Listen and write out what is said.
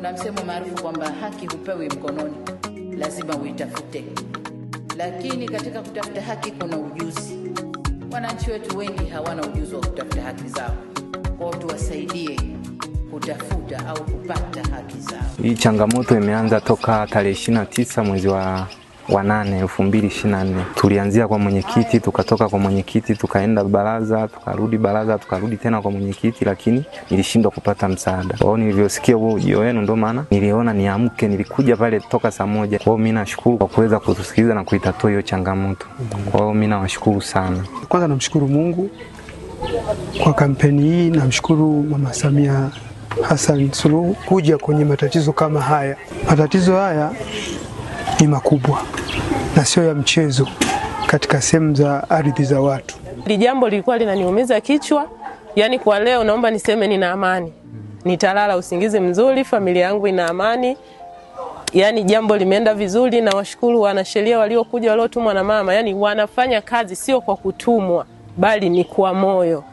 Kuna msemo maarufu kwamba haki hupewi mkononi, lazima uitafute. Lakini katika kutafuta haki kuna ujuzi. Wananchi wetu wengi hawana ujuzi wa kutafuta haki zao. Kwa hiyo tuwasaidie kutafuta au kupata haki zao. Hii changamoto imeanza toka tarehe 29 mwezi wa 8 2024. Tulianzia kwa mwenyekiti, tukatoka kwa mwenyekiti, tukaenda baraza, tukarudi baraza, tukarudi tena kwa mwenyekiti, lakini nilishindwa kupata msaada. Kwa hiyo nilivyosikia huo ujio wenu ndio maana niliona niamke, nilikuja pale toka saa 1. Kwa hiyo mimi nashukuru kwa kuweza kutusikiliza na kuitatua hiyo changamoto. Kwa hiyo mimi nawashukuru sana. Kwanza namshukuru Mungu kwa kampeni hii, namshukuru Mama Samia Hassan Suluhu kuja kwenye matatizo kama haya. Matatizo haya ni makubwa na sio ya mchezo katika sehemu za ardhi za watu. Hili jambo lilikuwa linaniumiza kichwa, yani kwa leo naomba niseme nina amani. Nitalala usingizi mzuri, familia yangu ina amani. Yani jambo limeenda vizuri, na washukuru wanasheria waliokuja waliotumwa na mama, yani wanafanya kazi sio kwa kutumwa bali ni kwa moyo.